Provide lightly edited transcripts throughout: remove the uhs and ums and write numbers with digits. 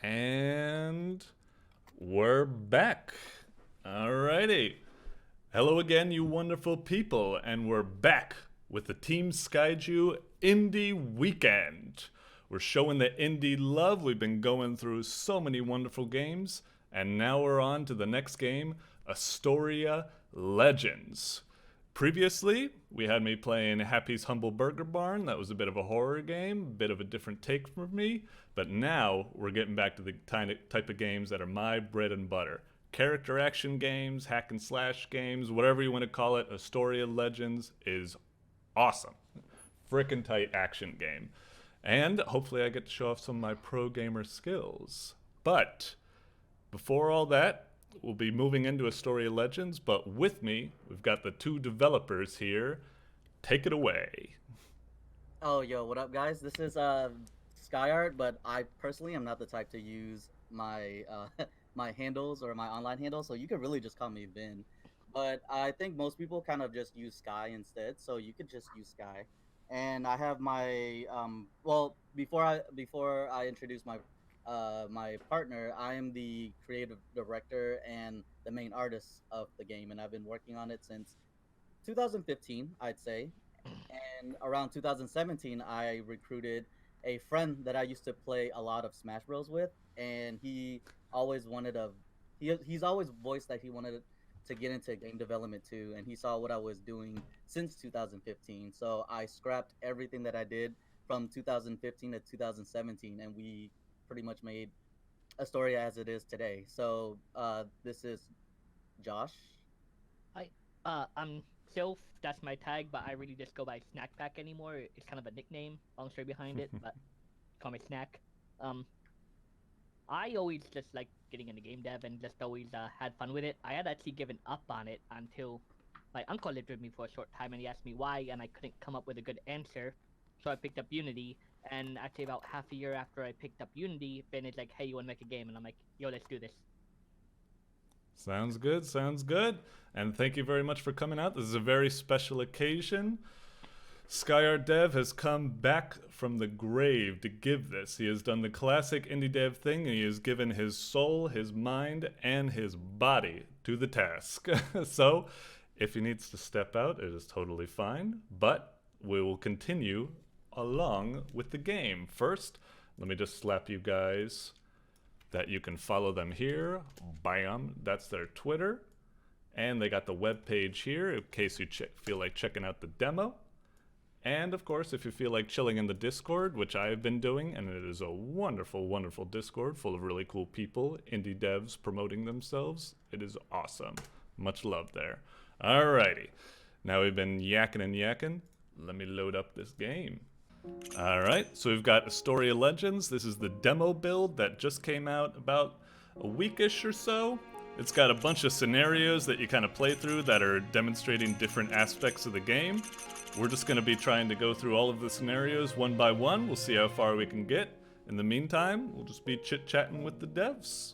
And we're back. Alrighty. Hello again, you wonderful people, and we're back with the Team Skyju Indie Weekend. We're showing the indie love. We've been going through so many wonderful games, and now we're on to the next game, Astoria Legends. Previously, we had me playing Happy's Humble Burger Barn. That was a bit of a horror game, a bit of a different take from me. But now, we're getting back to the type of games that are my bread and butter. Character action games, hack and slash games, whatever you want to call it. Astoria Legends is awesome. Frickin' tight action game. And hopefully I get to show off some of my pro gamer skills. But before all that, we'll be moving into Astoria Legends, but with me, we've got the two developers here. Take it away. Oh, yo, what up, guys? This is SkyArt, but I personally am not the type to use my my handles or my online handles, so you could really just call me Vin. But I think most people kind of just use Sky instead, so you could just use Sky. And I have my well, before I introduce my partner, I am the creative director and the main artist of the game, and I've been working on it since 2015, I'd say. And around 2017, I recruited a friend that I used to play a lot of Smash Bros with, and he always wanted a he's always voiced that he wanted to get into game development too, and he saw what I was doing since 2015. So I scrapped everything that I did from 2015 to 2017, and we pretty much made Astoria as it is today. So this is Josh. Hi, I'm Sylph. That's my tag, but I really just go by Snack Pack anymore. It's kind of a nickname, long story behind it, but call me Snack. I always just like getting into game dev and just always had fun with it. I had actually given up on it until my uncle lived with me for a short time, and he asked me why, and I couldn't come up with a good answer. So I picked up Unity, and actually about half a year after I picked up Unity, Ben is like, "Hey, you want to make a game?" And I'm like, "Yo, let's do this." Sounds good, sounds good. And thank you very much for coming out. This is a very special occasion. SkyArt Dev has come back from the grave to give this. He has done the classic indie dev thing, and he has given his soul, his mind, and his body to the task. So, if he needs to step out, it is totally fine, but we will continue along with the game. First, let me just slap you guys that you can follow them here. Bam, that's their Twitter. And they got the web page here in case you feel like checking out the demo. And of course, if you feel like chilling in the Discord, which I have been doing, and it is a wonderful, wonderful Discord full of really cool people, indie devs promoting themselves. It is awesome. Much love there. Alrighty. Now we've been yakking and yakking. Let me load up this game. Alright, so we've got Astoria Legends. This is the demo build that just came out about a weekish or so. It's got a bunch of scenarios that you kind of play through that are demonstrating different aspects of the game. We're just going to be trying to go through all of the scenarios one by one. We'll see how far we can get. In the meantime, we'll just be chit-chatting with the devs.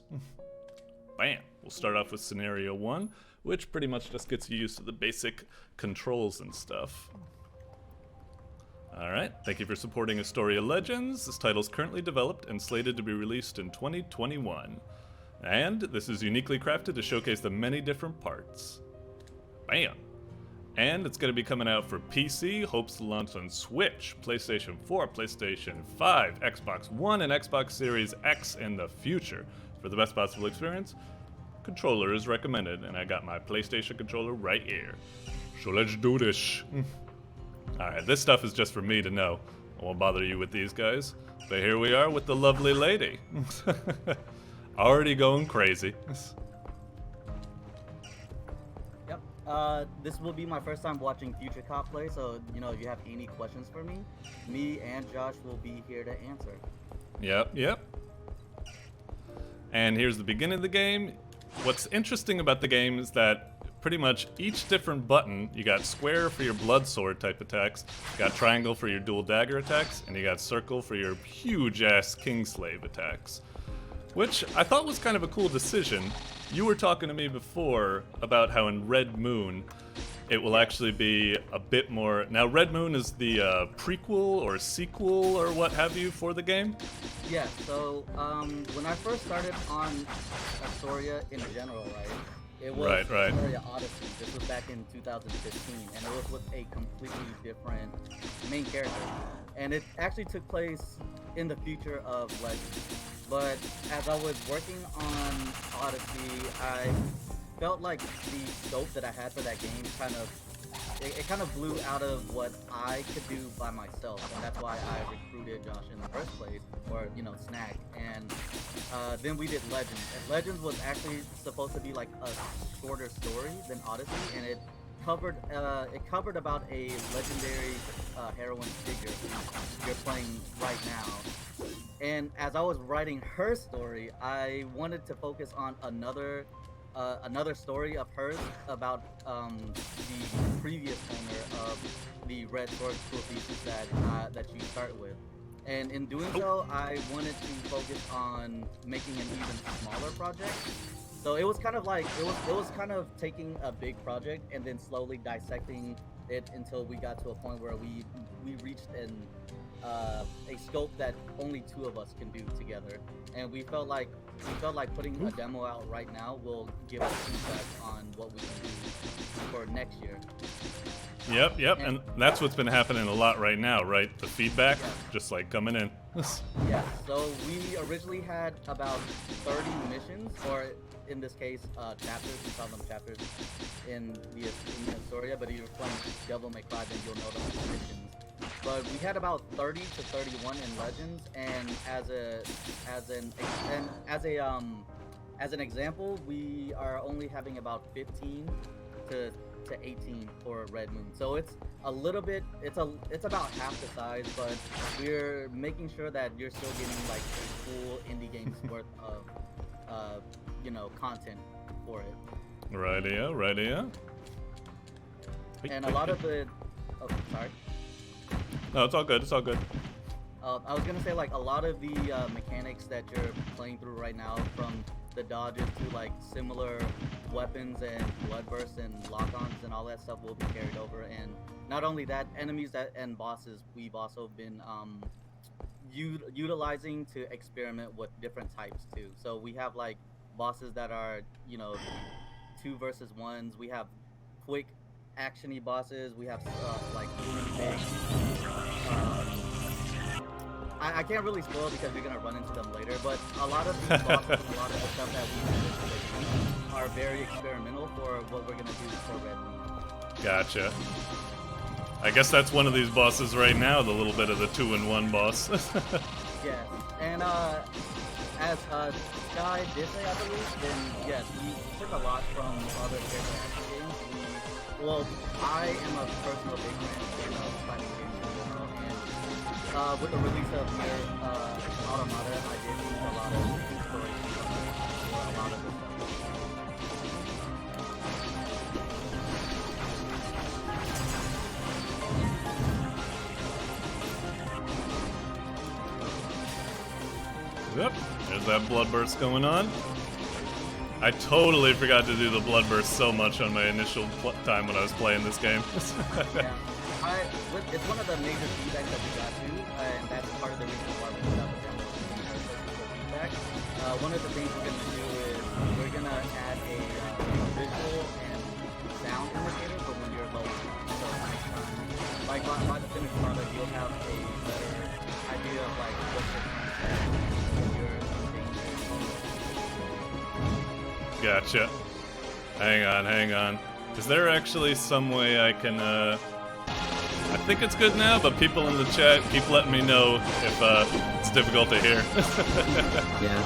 Bam! We'll start off with scenario 1, which pretty much just gets you used to the basic controls and stuff. Alright, thank you for supporting Astoria Legends. This title is currently developed and slated to be released in 2021. And this is uniquely crafted to showcase the many different parts. Bam! And it's going to be coming out for PC, hopes to launch on Switch, PlayStation 4, PlayStation 5, Xbox One, and Xbox Series X in the future. For the best possible experience, controller is recommended, and I got my PlayStation controller right here. So let's do this. Alright, this stuff is just for me to know. I won't bother you with these guys. But here we are with the lovely lady. Already going crazy. Yep. This will be my first time watching Future Cop play, so if you have any questions for me and Josh will be here to answer. Yep. And here's the beginning of the game. What's interesting about the game is that pretty much each different button, you got square for your blood sword type attacks, you got triangle for your dual dagger attacks, and you got circle for your huge ass Kingslave attacks. Which I thought was kind of a cool decision. You were talking to me before about how in Red Moon, it will actually be a bit more. Now, Red Moon is the prequel or sequel or what have you for the game. Yeah, so when I first started on Astoria in general, right? It was Right. Astoria Odyssey. This was back in 2015, and it was with a completely different main character. And it actually took place in the future of Legends. But as I was working on Odyssey, I felt like the scope that I had for that game it kind of blew out of what I could do by myself, and that's why I recruited Josh in the first place, or Snag. And then we did Legends. And Legends was actually supposed to be like a shorter story than Odyssey, and it covered about a legendary heroine figure who you're playing right now. And as I was writing her story, I wanted to focus on another story of hers about the previous owner of the Red Sword School thesis that you start with. And in doing so, I wanted to focus on making an even smaller project. So it was kind of like it was kind of taking a big project and then slowly dissecting it until we got to a point where we reached a scope that only two of us can do together, and we felt like putting a demo out right now will give us feedback on what we can do for next year. Yep, and that's what's been happening a lot right now, right? The feedback, just like coming in. Yeah, so we originally had about 30 missions, or in this case, chapters. We call them chapters in the Astoria, but if you're playing Devil May Cry, then you'll know them as missions. But we had about 30 to 31 in Legends, and as an example, we are only having about 15 to 18 for Red Moon. So it's a little bit, it's about half the size, but we're making sure that you're still getting like a full indie game's worth of content for it. Rightio. And a lot of the sorry. No, it's all good. I was gonna say, like, a lot of the mechanics that you're playing through right now, from the dodges to like similar weapons and bloodbursts and lock-ons and all that stuff, will be carried over. And not only that, enemies and bosses, we've also been utilizing to experiment with different types too. So we have like bosses that are 2 versus 1s. We have quick actiony bosses. We have like really big. I can't really spoil because we're gonna run into them later. But a lot of these bosses, and a lot of the stuff that we did are very experimental for what we're gonna do for Red Moon. Gotcha. I guess that's one of these bosses right now, the little bit of the 2-in-1 boss. Yes, and as Sky did say, I believe, then yes, we took a lot from other character action games. I am a personal big fan of fighting games in general, and with the release of Nier Automata, I did use a lot of inspiration for a lot of this stuff. Yep, there's that bloodburst going on. I totally forgot to do the bloodburst so much on my initial time when I was playing this game. Yeah, it's one of the major feedbacks that we got to, and that's part of the reason why we put out the demo feedback. One of the things we're going to do is we're going to add a visual and sound indicator for when you're low. So next time, like by the finished product, you'll have a better idea of like what you're trying to say when you're in danger. Gotcha. Hang on. Is there actually some way I can, I think it's good now, but people in the chat keep letting me know if it's difficult to hear. Yeah.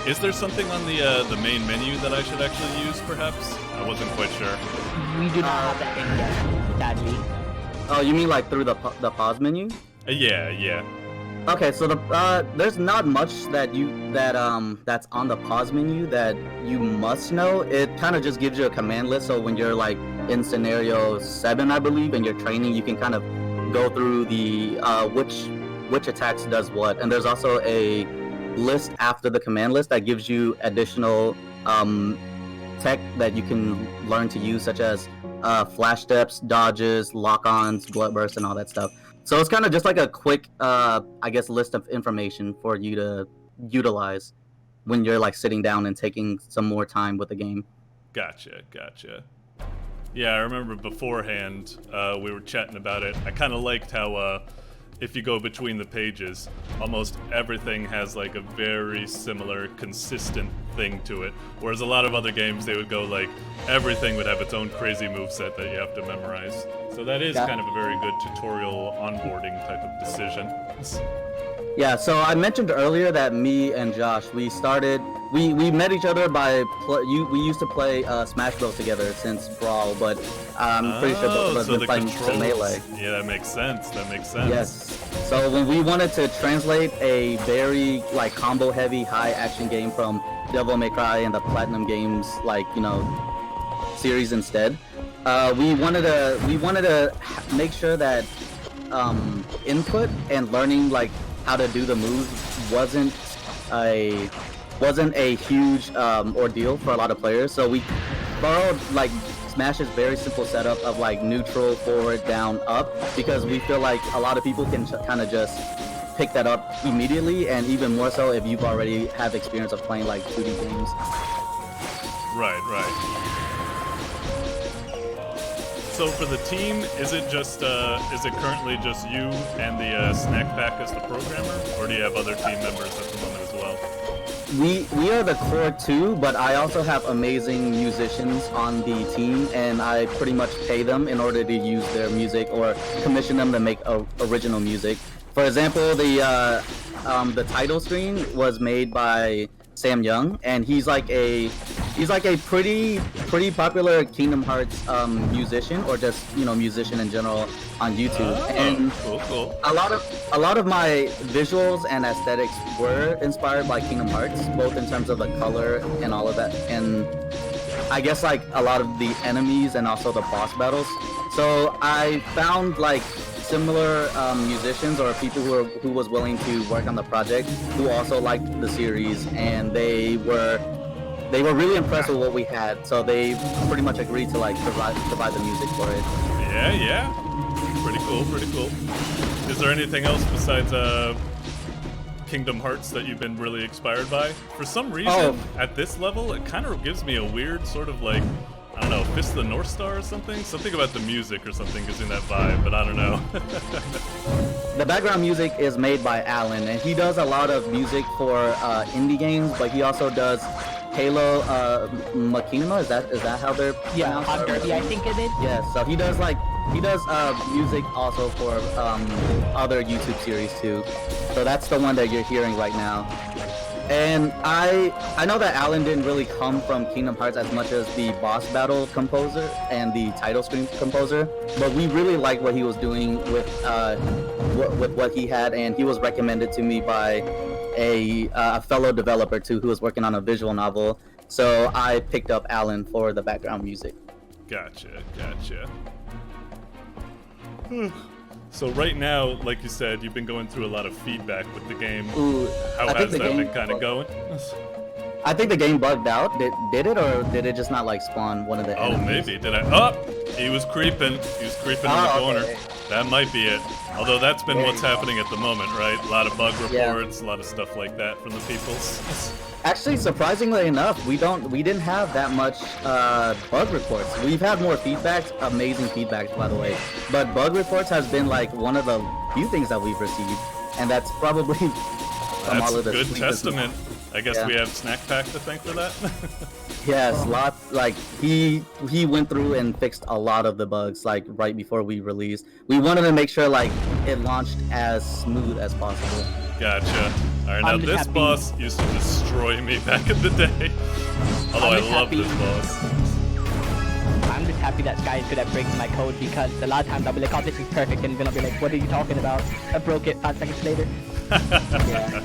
Is there something on the main menu that I should actually use, perhaps? I wasn't quite sure. We do not have that in yet, sadly. Oh, you mean like through the pause menu? Yeah. Okay, so there's not much that's on the pause menu that you must know. It kind of just gives you a command list, so when you're like in scenario 7, I believe, and you're training, you can kind of go through the which attacks does what. And there's also a list after the command list that gives you additional tech that you can learn to use, such as flash steps, dodges, lock-ons, blood bursts, and all that stuff. So it's kind of just like a quick, I guess, list of information for you to utilize when you're like sitting down and taking some more time with the game. Gotcha. Yeah, I remember beforehand we were chatting about it. I kind of liked how if you go between the pages, almost everything has like a very similar, consistent thing to it. Whereas a lot of other games, they would go like everything would have its own crazy moveset that you have to memorize. So that is kind of a very good tutorial onboarding type of decision. Yeah, so I mentioned earlier that me and Josh, we met each other by we used to play Smash Bros together since Brawl, but I'm pretty sure both of us been playing some Melee. Yeah, that makes sense. Yes. So when we wanted to translate a very like combo heavy high action game from Devil May Cry and the Platinum Games series instead, we wanted to make sure that input and learning like how to do the moves wasn't a huge ordeal for a lot of players. So we borrowed like Smash's very simple setup of like neutral, forward, down, up, because we feel like a lot of people can kind of just pick that up immediately, and even more so if you've already have experience of playing like 2D games. Right. So for the team, is it currently just you and the Snack Pack as the programmer, or do you have other team members at the moment as well? We are the core two, but I also have amazing musicians on the team, and I pretty much pay them in order to use their music or commission them to make original music. For example, the title screen was made by Sam Young, and he's like a pretty popular Kingdom Hearts musician, or just musician in general on YouTube. And cool. A lot of my visuals and aesthetics were inspired by Kingdom Hearts, both in terms of the color and all of that, and I guess like a lot of the enemies and also the boss battles. So I found like similar musicians or people who was willing to work on the project, who also liked the series, and they were really impressed with what we had. So they pretty much agreed to like provide the music for it. Yeah. Pretty cool. Is there anything else besides Kingdom Hearts that you've been really inspired by? For some reason, at this level, it kind of gives me a weird sort of like, I don't know, Fist of the North Star or something? Something about the music or something gives me that vibe, but I don't know. The background music is made by Alan, and he does a lot of music for indie games, but he also does Halo Machinima. Is that how they're pronounced? Hot Derby, I think it is. Yeah, so he does music also for other YouTube series too. So that's the one that you're hearing right now. And I know that Alan didn't really come from Kingdom Hearts as much as the boss battle composer and the title screen composer, but we really liked what he was doing with what he had, and he was recommended to me by a fellow developer too, who was working on a visual novel. So I picked up Alan for the background music. Gotcha. So right now, like you said, you've been going through a lot of feedback with the game. How has that been kind of going? I think the game bugged out. Did it, or did it just not like spawn one of the enemies? Maybe. Did I? He was creeping. He was creeping in the corner. Okay. That might be it. Although that's been what's happening at the moment, right? A lot of bug reports, a lot of stuff like that from the people. Actually, surprisingly enough, we didn't have that much bug reports. We've had more feedbacks, amazing feedbacks, by the way. But bug reports has been like one of the few things that we've received, and that's probably from all of the good testament. I guess we have Snack Pack to thank for that. Yes, lots. Like he went through and fixed a lot of the bugs like right before we released. We wanted to make sure like it launched as smooth as possible. Gotcha. Alright, now this boss used to destroy me back in the day. Although I love this boss. I'm just happy that Sky is good at breaking my code, because a lot of times I'll be like, oh, this is perfect, and then I'll be like, what are you talking about? I broke it 5 seconds later. Yeah.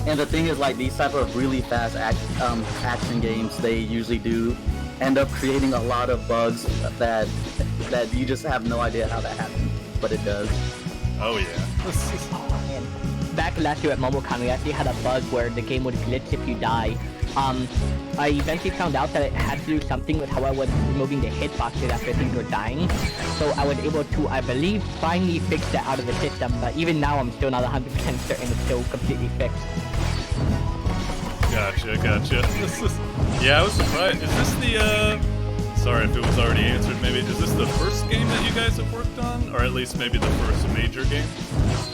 And the thing is, like, these type of really fast action games, they usually do end up creating a lot of bugs that you just have no idea how that happened, but it does. Oh yeah. Back last year at MomoCon, we actually had a bug where the game would glitch if you die. I eventually found out that it had to do something with how I was removing the hitboxes after things were dying. So I was able to, I believe, finally fix that out of the system. But even now, I'm still not 100% certain it's still completely fixed. Gotcha. Yeah, I was surprised. Is this the, sorry if it was already answered, maybe. Is this the first game that you guys have worked on? Or at least maybe the first major game?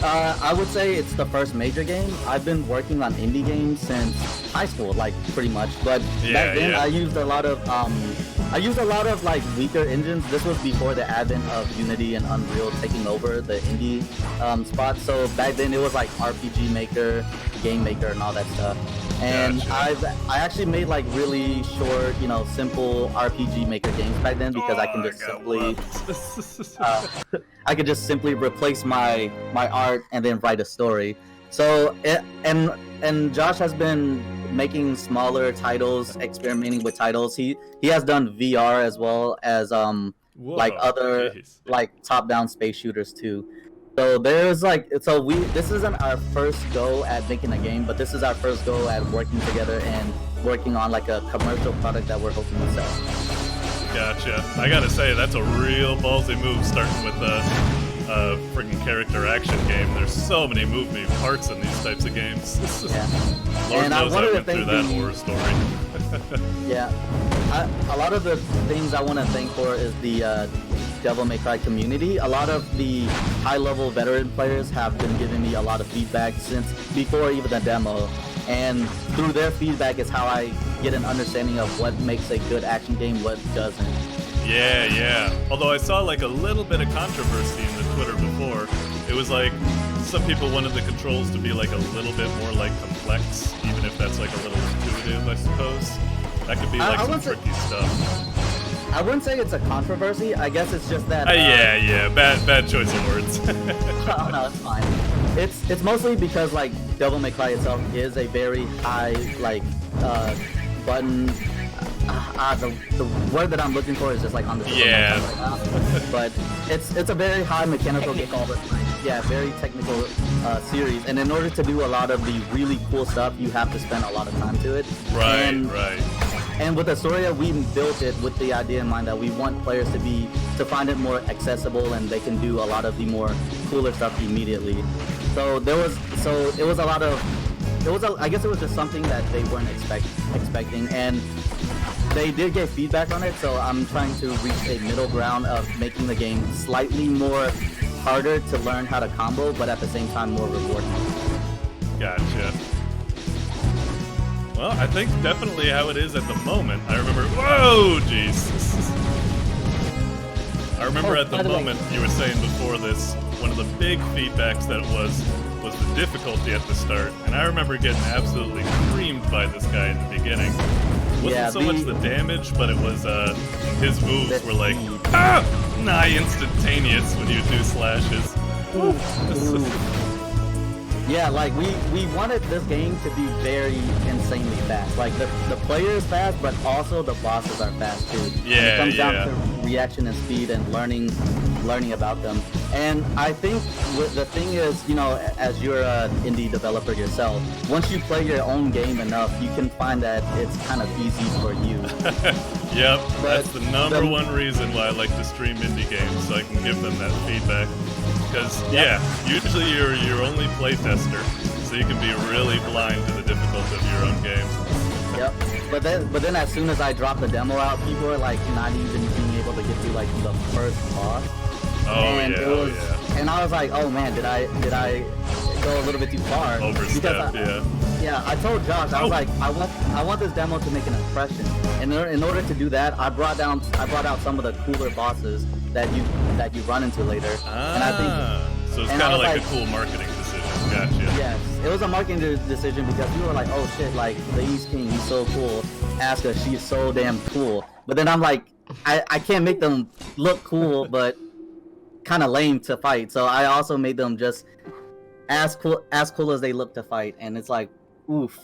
I would say it's the first major game. I've been working on indie games since high school, like pretty much. But back then I used a lot of like weaker engines. This was before the advent of Unity and Unreal taking over the indie spot. So back then it was like RPG Maker, Game Maker, and all that stuff. And Gotcha. I actually made like really short, simple RPG Maker games back then because I can just simply I could just simply replace my art and then write a story. So and Josh has been making smaller titles, experimenting with titles. He has done VR as well as like other like top-down space shooters too. So there's like, this isn't our first go at making a game, but this is our first go at working together and working on like a commercial product that we're hoping to sell. Gotcha. I gotta say, that's a real ballsy move, starting with a freaking character action game. There's so many moving parts in these types of games. Yeah. Lord And knows I wanted to went through thank that horror story. Yeah. A lot of the things I want to thank for is the Devil May Cry community. A lot of the high-level veteran players have been giving me a lot of feedback since before even the demo. And through their feedback is how I get an understanding of what makes a good action game, what doesn't. Yeah. Although I saw like a little bit of controversy in the Twitter before. It was like some people wanted the controls to be like a little bit more like complex, even if that's like a little intuitive, I suppose. That could be like some tricky stuff. I wouldn't say it's a controversy. I guess it's just that. Yeah. Bad choice of words. Oh, no, it's fine. It's mostly because like Devil May Cry itself is a very high like button. The word that I'm looking for is just like on the tip of my tongue right now. But it's a very high mechanical game, but very technical series. And in order to do a lot of the really cool stuff, you have to spend a lot of time to it. Right. And with Astoria, we built it with the idea in mind that we want players to find it more accessible and they can do a lot of the more cooler stuff immediately. So it was a lot of, I guess it was just something that they weren't expecting, and they did get feedback on it. So I'm trying to reach a middle ground of making the game slightly more harder to learn how to combo, but at the same time more rewarding. Gotcha. Well, I think definitely how it is at the moment. I remember. Whoa, jeez. I remember at the moment you were saying before this, one of the big feedbacks that was the difficulty at the start, and I remember getting absolutely creamed by this guy in the beginning. It wasn't so much the damage, but it was his moves were like instantaneous when you do slashes. Yeah, like we wanted this game to be very insanely fast. Like the player is fast, but also the bosses are fast too. Yeah, it comes down to reaction and speed and learning about them. And I think the thing is, as you're an indie developer yourself, once you play your own game enough, you can find that it's kind of easy for you. Yep, that's the number one reason why I like to stream indie games, so I can give them that feedback. Because usually you're your only playtester, so you can be really blind to the difficulty of your own games. Yep. But then as soon as I drop the demo out, people are like not even being able to get through like the first boss. And I was like, oh man, did I go a little bit too far? Overstep, Yeah, I told Josh, I was like, I want this demo to make an impression. And in order to do that, I brought out some of the cooler bosses that you run into later. And I think so it's kind of like a cool marketing decision. Gotcha. Yes, it was a marketing decision because we were like, oh shit, like the East King, he's so cool. Asuka, she's so damn cool. But then I'm like, I can't make them look cool, but kind of lame to fight. So I also made them just as cool as they look to fight. And it's like, oof,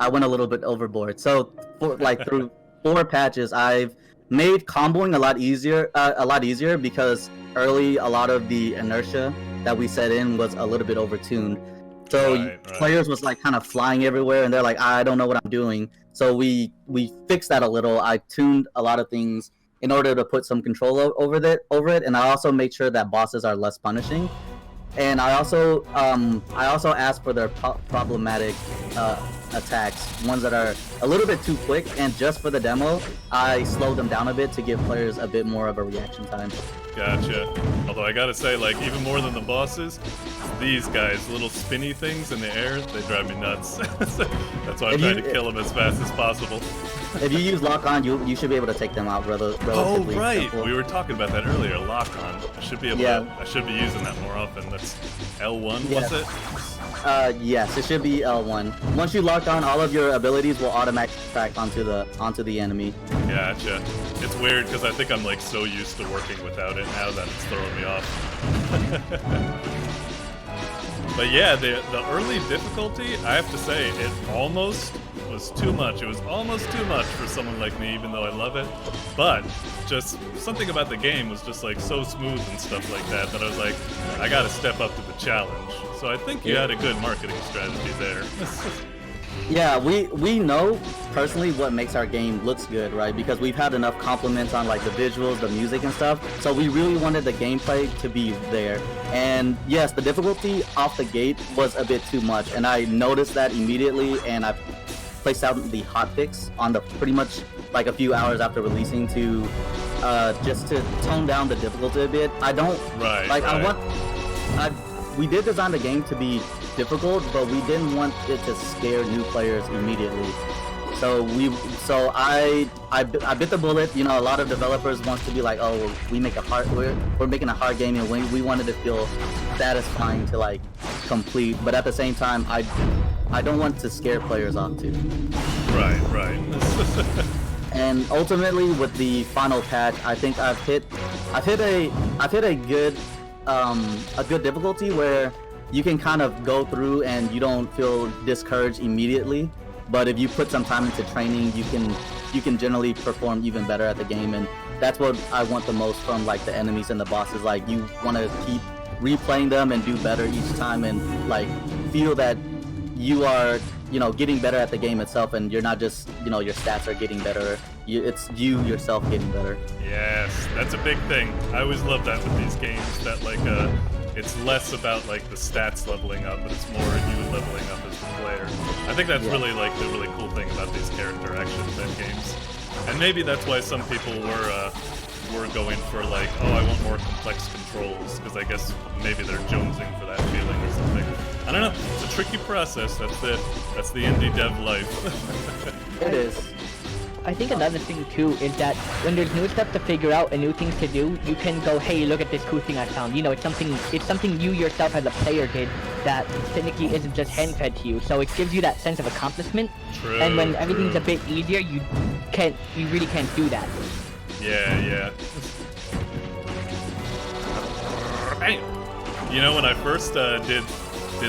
I went a little bit overboard. So through 4 patches, I've made comboing a lot easier because early a lot of the inertia that we set in was a little bit overtuned. So Right. players was like kind of flying everywhere, and they're like, I don't know what I'm doing. So we fixed that a little. I tuned a lot of things in order to put some control over it, and I also made sure that bosses are less punishing. And I also asked for their problematic attacks, ones that are a little bit too quick. And just for the demo, I slowed them down a bit to give players a bit more of a reaction time. Gotcha. Although I gotta say, like, even more than the bosses, these guys, little spinny things in the air, they drive me nuts. That's why I'm trying to kill them as fast as possible. If you use lock on, you should be able to take them out relatively. Oh right, simple. we were talking about that earlier. Lock on. I should be able to. I should be using that more often. That's L1, was it? Yes, it should be L1. Once you lock on, all of your abilities will automatically track onto the enemy. Gotcha. It's weird because I think I'm like so used to working without it now that it's throwing me off. But yeah, the early difficulty, I have to say, it almost was too much. It was almost too much for someone like me, even though I love it. But just something about the game was just like so smooth and stuff like that I was like, I gotta step up to the challenge. So I think you had a good marketing strategy there. Yeah, we know personally what makes our game looks good, right? Because we've had enough compliments on like the visuals, the music and stuff. So we really wanted the gameplay to be there. And yes, the difficulty off the gate was a bit too much, and I noticed that immediately, and I placed out the hotfix on the pretty much like a few hours after releasing to just to tone down the difficulty a bit. I don't we did design the game to be difficult, but we didn't want it to scare new players immediately. So I bit the bullet. You know, a lot of developers want to be like, oh, we're making a hard game, and we wanted to feel satisfying to like complete. But at the same time, I don't want to scare players off too. Right. And ultimately, with the final patch, I think I've hit a good difficulty where you can kind of go through and you don't feel discouraged immediately. But if you put some time into training, you can generally perform even better at the game, and that's what I want the most from like the enemies and the bosses. Like, you want to keep replaying them and do better each time, and like feel that you are, you know, getting better at the game itself, and you're not just, you know, your stats are getting better. It's you yourself getting better. Yes, that's a big thing. I always love that with these games, that like it's less about like the stats leveling up, but it's more you leveling up as the player. I think that's really like the really cool thing about these character action-type games. And maybe that's why some people were going for like, oh, I want more complex controls, because I guess maybe they're jonesing for that feeling or something. I don't know. It's a tricky process. That's the indie dev life. It is. I think another thing too is that when there's new stuff to figure out and new things to do, you can go, hey, look at this cool thing I found. You know, it's something you yourself as a player did that technically isn't just hand-fed to you. So it gives you that sense of accomplishment. True. And when everything's a bit easier, you really can't do that. Yeah. You know, when I first did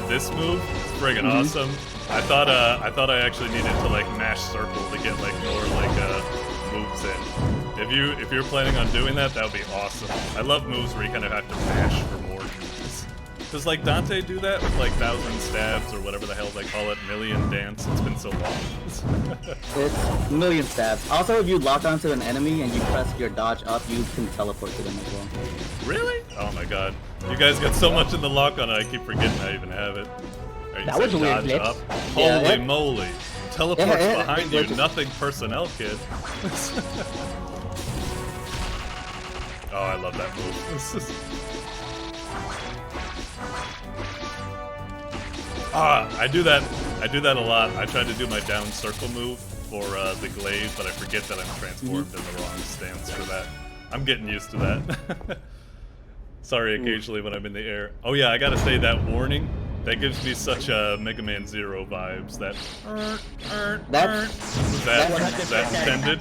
this move, it's friggin' awesome. I thought I actually needed to like mash circle to get like more like moves in. If you're planning on doing that, that would be awesome. I love moves where you kind of have to mash for more. Does like Dante do that with like 1,000 stabs or whatever the hell they call it, million dance? It's been so long. It's million stabs. Also, if you lock onto an enemy and you press your dodge up, you can teleport to them as well. Really? Oh my god. You guys got so much in the lock on it, I keep forgetting I even have it. Right, that was a weird glitch. Up. Yeah, Holy moly. Teleports behind you, nothing personnel, kid. Oh, I love that move. I do that a lot. I try to do my down circle move for the glaze, but I forget that I'm transformed in the wrong stance for that. I'm getting used to that. Sorry, occasionally when I'm in the air. Oh yeah, I gotta say that warning, that gives me such Mega Man Zero vibes. That was that intended?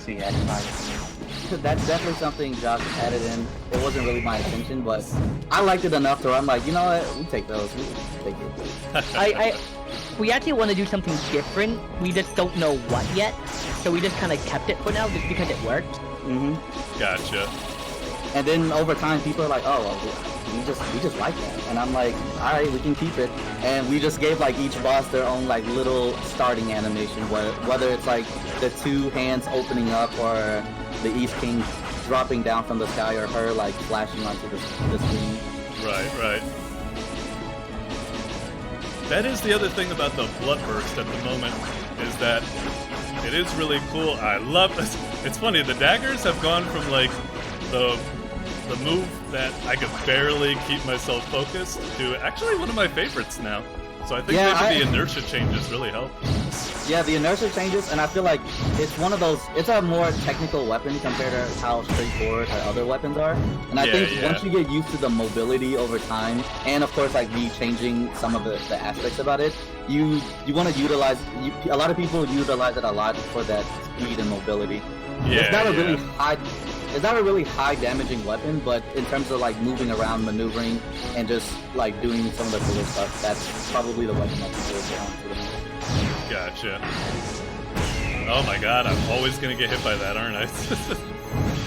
That's definitely something Josh added in. It wasn't really my intention, but I liked it enough to where I'm like, you know what, we take those. We take it. We actually want to do something different. We just don't know what yet, so we just kind of kept it for now just because it worked. Gotcha. And then over time, people are like, oh, we just like that, and I'm like, all right, we can keep it. And we just gave like each boss their own like little starting animation, whether it's like the two hands opening up or the East King dropping down from the sky or her like flashing onto the screen. Right. That is the other thing about the Bloodburst at the moment, is that it is really cool. I love this. It's funny, the daggers have gone from like the move that I could barely keep myself focused to actually one of my favorites now. So I think maybe the inertia changes really help. Yeah, the inertia changes, and I feel like it's one of those. It's a more technical weapon compared to how straightforward her other weapens are. And I think once you get used to the mobility over time, and of course like me changing some of the aspects about it, you want to utilize. A lot of people utilize it a lot for that speed and mobility. Yeah, it's not a really high. It's not a really high damaging weapon, but in terms of like moving around, maneuvering, and just like doing some of the cooler stuff, that's probably the weapon that people get on to the most. Gotcha. Oh my god, I'm always gonna get hit by that, aren't I?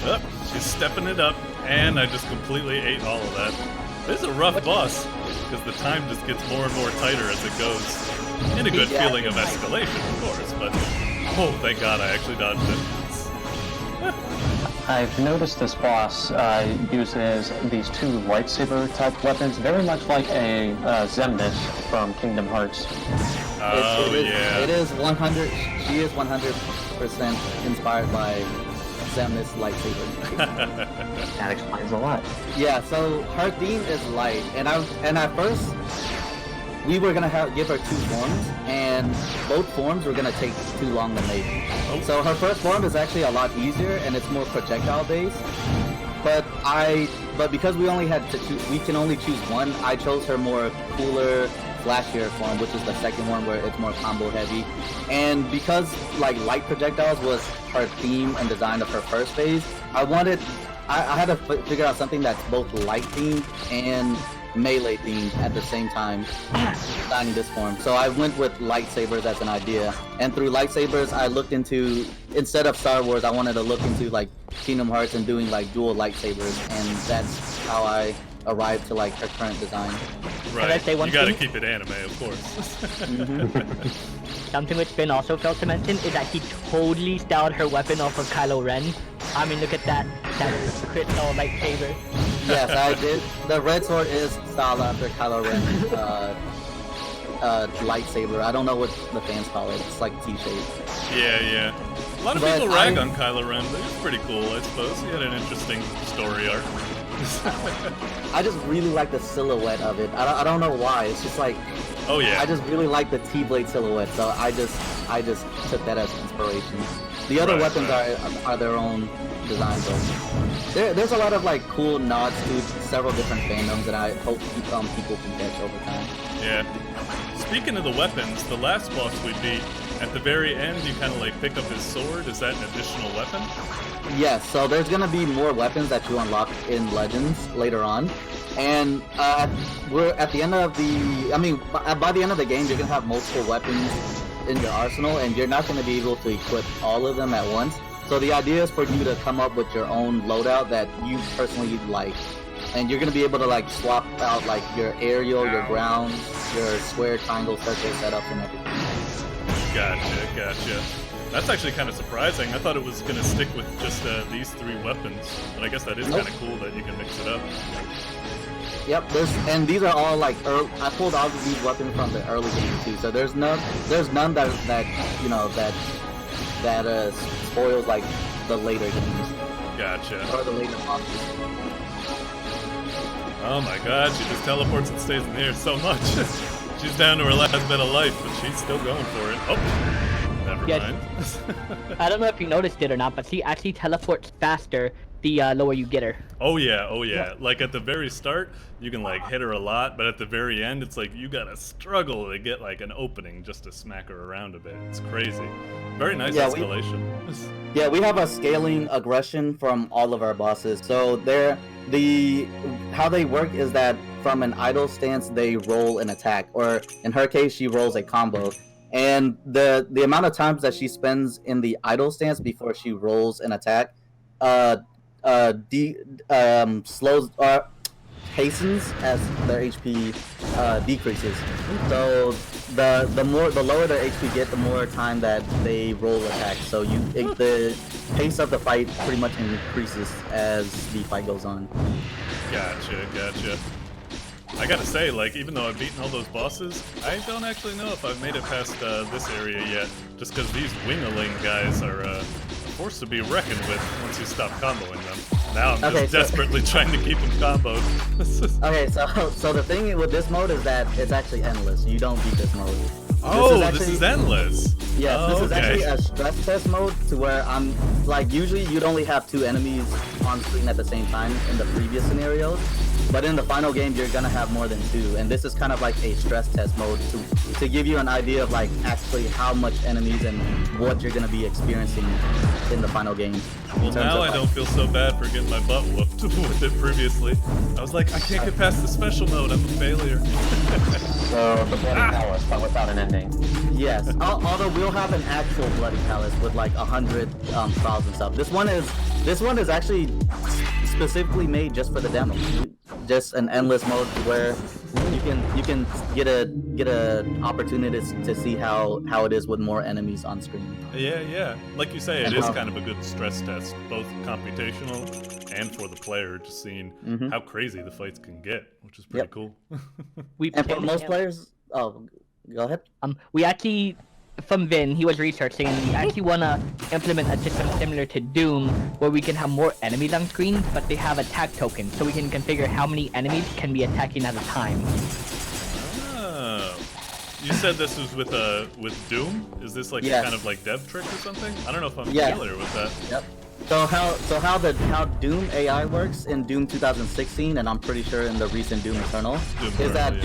Oh, she's stepping it up, and I just completely ate all of that. This is a rough boss, because the time just gets more and more tighter as it goes. In a good feeling of escalation, of course, but oh, thank god I actually dodged it. I've noticed this boss uses these two lightsaber type weapons, very much like a Xemnas from Kingdom Hearts. It is 100. She is 100% inspired by Xemnas lightsaber. That explains a lot. Yeah, so her theme is light, and at first we were gonna give her two forms, and both forms were gonna take too long to make. So her first form is actually a lot easier, and it's more projectile based. But because we only had to we can only choose one. I chose her more cooler, flashier form, which is the second one where it's more combo heavy. And because like light projectiles was her theme and design of her first phase, I had to figure out something that's both light themed and melee themed at the same time, designing this form. So I went with lightsabers as an idea, and through lightsabers I looked into, instead of Star Wars, I wanted to look into like Kingdom Hearts and doing like dual lightsabers, and that's how I arrived to like her current design. Right, Can I say one you gotta thing? keep it anime, of course. Something which Ben also failed to mention is that he totally styled her weapon off of Kylo Ren. I mean, look at that crystal lightsaber. Yes, I did. The red sword is styled after Kylo Ren lightsaber. I don't know what the fans call it. It's like T-shaped. Yeah. A lot of people rag on Kylo Ren, but he's pretty cool, I suppose. He had an interesting story arc. I just really like the silhouette of it. I don't know why. It's just like, oh yeah. I just really like the T-blade silhouette, so I just took that as inspiration. The other weapons are their own designs. There's a lot of like cool nods to several different fandoms that I hope people can catch over time. Yeah. Speaking of the weapons, the last boss we beat, at the very end you kind of like pick up his sword. Is that an additional weapon? Yes, so there's gonna be more weapons that you unlock in Legends later on, and we're at the end of by the end of the game, you're gonna have multiple weapons in your arsenal, and you're not gonna be able to equip all of them at once. So the idea is for you to come up with your own loadout that you personally like, and you're gonna be able to like swap out like your aerial, your ground, your square, triangle, circle setups, and everything. Gotcha. That's actually kind of surprising. I thought it was going to stick with just these three weapons, but I guess that is kind of cool that you can mix it up. Yep, and these are all like I pulled all of these weapons from the early game too. So there's none that you know that spoils like the later games. Gotcha. Or the later bosses. Oh my god, she just teleports and stays in the air so much. She's down to her last bit of life, but she's still going for it. Oh, never mind. I don't know if you noticed it or not, but she actually teleports faster the lower you get her. Oh yeah. Like at the very start, you can like hit her a lot, but at the very end, it's like you gotta struggle to get like an opening just to smack her around a bit. It's crazy. Very nice escalation. We have a scaling aggression from all of our bosses. So how they work is that from an idle stance, they roll an attack, or in her case, she rolls a combo. And the amount of times that she spends in the idle stance before she rolls an attack, slows hastens as their HP decreases. So the lower their HP get, the more time that they roll attacks. So the pace of the fight pretty much increases as the fight goes on. Gotcha. I gotta say, like, even though I've beaten all those bosses, I don't actually know if I've made it past this area yet, just because these Wingaling guys are a force to be reckoned with once you stop comboing them. Now I'm just desperately trying to keep them comboed. Okay, so the thing with this mode is that it's actually endless. You don't beat this mode. Oh, this is endless. Yes, oh, this is okay. actually a stress test mode to where I'm like, usually you'd only have 2 enemies on screen at the same time in the previous scenarios. But in the final game, you're gonna have more than 2, and this is kind of like a stress test mode to give you an idea of like actually how much enemies and what you're gonna be experiencing in the final game. Well, now I don't feel so bad for getting my butt whooped with it previously. I was like, I can't get past the special mode, I'm a failure. So the Bloody Palace, but without an ending. Yes, although we'll have an actual Bloody Palace with like 100 trials and stuff. This one is actually specifically made just for the demo. Just an endless mode where you can get a opportunity to see how it is with more enemies on screen. Yeah. Like you say, it is kind of a good stress test, both computational and for the player, just seeing how crazy the fights can get, which is pretty cool. And for most players, go ahead. We actually, from Vin, he was researching, and we actually want to implement a system similar to Doom, where we can have more enemies on screen, but they have attack tokens, so we can configure how many enemies can be attacking at a time. Oh. You said this was with Doom? Is this like a kind of like dev trick or something? I don't know if I'm familiar with that. Yep. So how Doom AI works in Doom 2016, and I'm pretty sure in the recent Doom Eternal, is that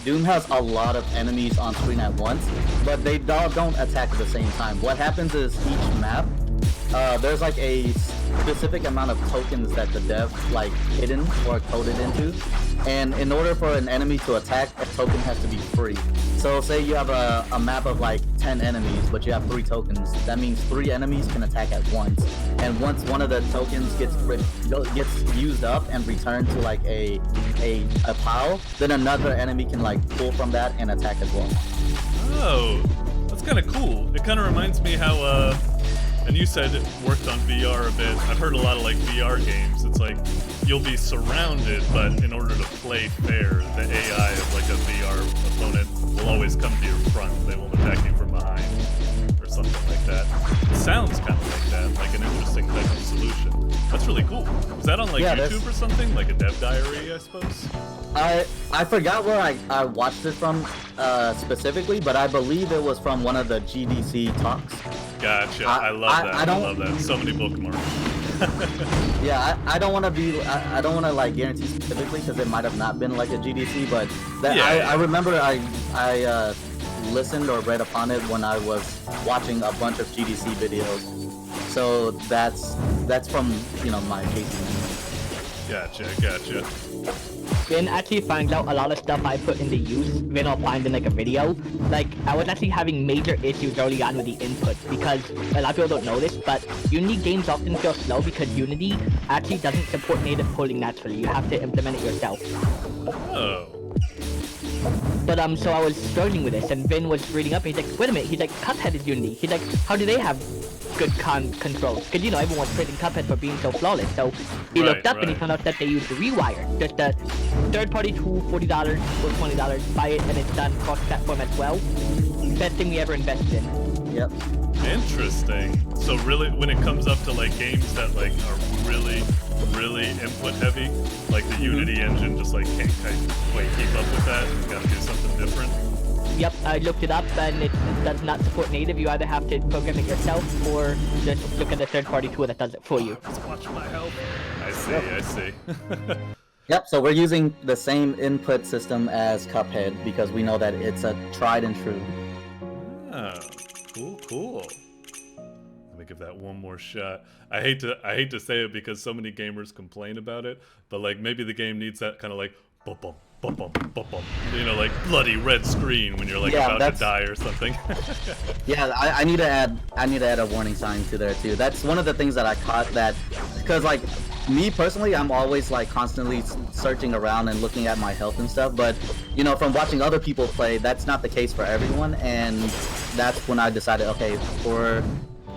Doom has a lot of enemies on screen at once, but they don't attack at the same time. What happens is each map, there's like a specific amount of tokens that the dev like hidden or coded into, and in order for an enemy to attack, a token has to be free. So say you have a map of like 10 enemies, but you have 3 tokens. That means 3 enemies can attack at once. And once one of the tokens gets used up and returned to like a pile, then another enemy can like pull from that and attack as well. Oh, that's kind of cool. It kind of reminds me how, and you said it worked on VR a bit. I've heard a lot of like VR games. It's like you'll be surrounded, but in order to play fair, the AI of like a VR opponent will always come to your front. They won't attack you from behind or something like that. It sounds kind of like that, like an interesting type of solution. That's really cool. Was that on like YouTube or something? Like a dev diary, I suppose? I forgot where I watched it from specifically, but I believe it was from one of the GDC talks. Gotcha. I love that. I love that. So many bookmarks. Yeah, I don't want to be. I don't want to like guarantee specifically because it might have not been like a GDC, but that, I remember I listened or read upon it when I was watching a bunch of GDC videos. So that's from my case. Gotcha. Vin actually finds out a lot of stuff I put into use. Vin will find in like a video. Like, I was actually having major issues early on with the input because a lot of people don't know this, but Unity games often feel slow because Unity actually doesn't support native coding naturally. You have to implement it yourself. Oh. But so I was struggling with this, and Vin was reading up, and he's like, wait a minute, he's like, Cuphead is Unity. He's like, how do they have good controls? Because, everyone's praising Cuphead for being so flawless. So he looked up and he found out that they use Rewire. Just a third-party tool, $40 or $20. Buy it, and it's done cross-platform as well. Best thing we ever invested in. Yep. Interesting. So really, when it comes up to like games that like are really input heavy, like the Unity engine just like can't quite keep up with that. You gotta do something different. Yep, I looked it up and it does not support native. You either have to program it yourself or just look at the third-party tool that does it for you. Let's watch my help. I see. Yep, so we're using the same input system as Cuphead because we know that it's a tried and true. Oh, cool. Let me give that one more shot. I hate to say it because so many gamers complain about it, but like maybe the game needs that kind of like bum bum bum bum bum bum, like bloody red screen when you're like about to die or something. Yeah, I need to add a warning sign to there too. That's one of the things that I caught, that because like me personally, I'm always like constantly searching around and looking at my health and stuff. But you know, from watching other people play, that's not the case for everyone, and that's when I decided, okay, for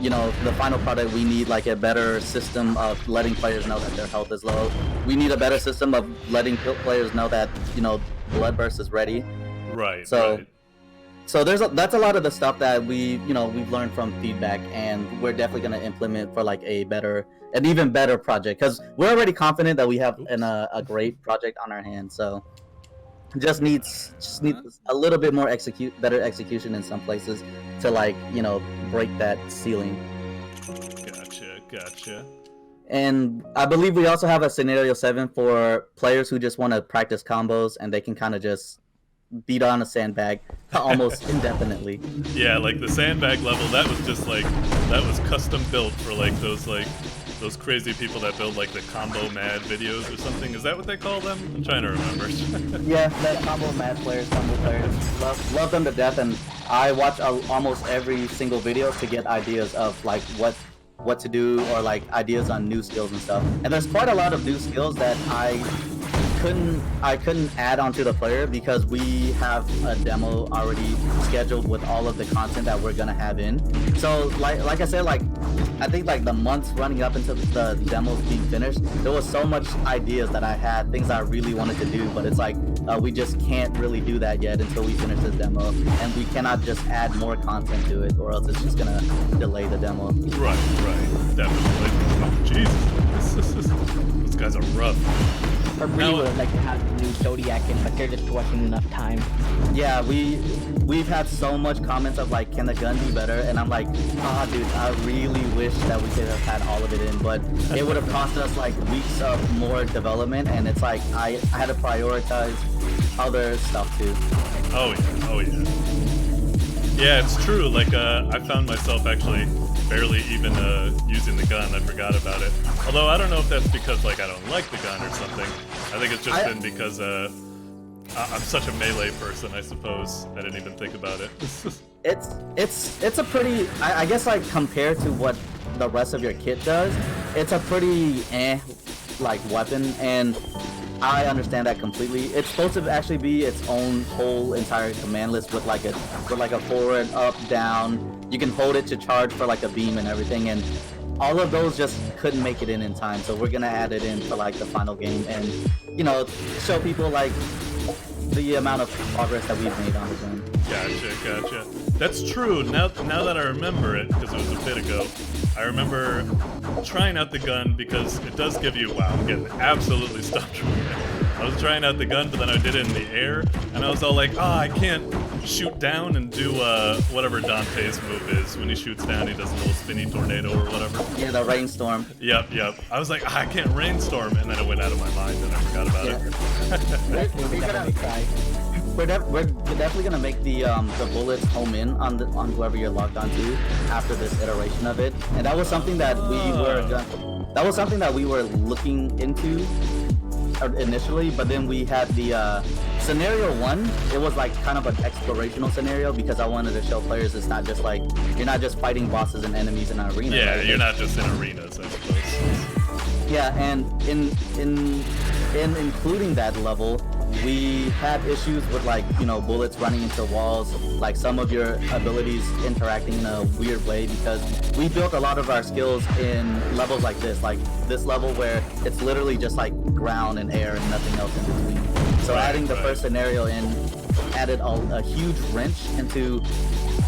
you know the final product, we need like a better system of letting players know that their health is low. We need a better system of letting players know that you know blood burst is ready. Right. So. Right. So that's a lot of the stuff that we've learned from feedback, and we're definitely going to implement for like an even better project, because we're already confident that we have a great project on our hands. So just needs a little bit more better execution in some places to like break that ceiling. Gotcha. And I believe we also have a scenario 7 for players who just want to practice combos, and they can kind of just beat on a sandbag almost indefinitely. Yeah, like the sandbag level, that was just like, that was custom built for like those crazy people that build like the combo mad videos or something. Is that what they call them? I'm trying to remember. Yeah, the combo players. Love them to death, and I watch almost every single video to get ideas of like what to do, or like ideas on new skills and stuff. And there's quite a lot of new skills that I couldn't add onto the player because we have a demo already scheduled with all of the content that we're gonna have in. So like I said, like I think like the months running up into the demos being finished, there was so much ideas that I had, things I really wanted to do, but it's like we just can't really do that yet until we finish this demo, and we cannot just add more content to it, or else it's just gonna delay the demo. Right, definitely. Oh, Jesus, those guys are rough. I really would like to have the new Zodiac in, but there just wasn't enough time. Yeah, we've had so much comments of like, can the gun be better? And I'm like, dude, I really wish that we could have had all of it in, but it would have cost us like weeks of more development, and it's like I had to prioritize other stuff too. Oh yeah. Yeah, it's true. Like I found myself actually barely even using the gun. I forgot about it. Although I don't know if that's because like I don't like the gun or something. I think it's just been because I'm such a melee person, I suppose. I didn't even think about it. It's a pretty, I guess like compared to what the rest of your kit does, it's a pretty like weapon, and I understand that completely. It's supposed to actually be its own whole entire command list with like a forward, up, down. You can hold it to charge for like a beam and everything, and all of those just couldn't make it in time. So we're gonna add it in for like the final game, and show people like the amount of progress that we've made on the game. Gotcha. That's true. Now that I remember it, because it was a bit ago, I remember trying out the gun because it does give you, wow, I'm getting absolutely stumped from it. I was trying out the gun, but then I did it in the air, and I was all like, I can't shoot down and do whatever Dante's move is. When he shoots down, he does a little spinny tornado or whatever. Yeah, the rainstorm. Yep. I was like, I can't rainstorm, and then it went out of my mind, and I forgot about it. We're definitely gonna make the bullets home in on whoever you're locked onto after this iteration of it, and that was something that we were looking into initially, but then we had the scenario 1. It was like kind of an explorational scenario because I wanted to show players it's not just like you're not just fighting bosses and enemies in an arena. Yeah, right? you're not just in arenas, I suppose. Yeah, and in including that level, we had issues with like bullets running into walls, like some of your abilities interacting in a weird way, because we built a lot of our skills in levels like this level where it's literally just like ground and air and nothing else in between. So adding the first scenario in added a huge wrench into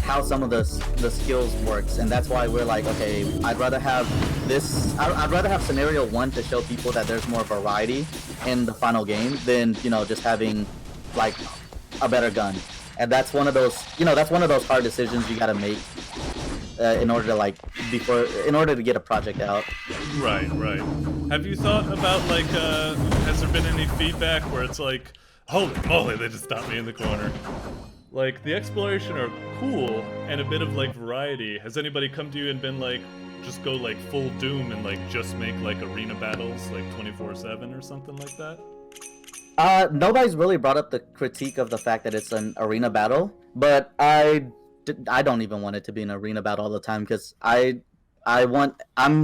how some of the skills works, and that's why we're like, okay, I'd rather have scenario 1 to show people that there's more variety in the final game than just having like a better gun. And that's one of those hard decisions you gotta make in order to get a project out. Right. Have you thought about like has there been any feedback where it's like, holy moly, they just stopped me in the corner? Like, the exploration are cool, and a bit of, like, variety. Has anybody come to you and been like, just go, like, full Doom and, like, just make, like, arena battles, like, 24/7 or something like that? Nobody's really brought up the critique of the fact that it's an arena battle, but I don't even want it to be an arena battle all the time, because I'm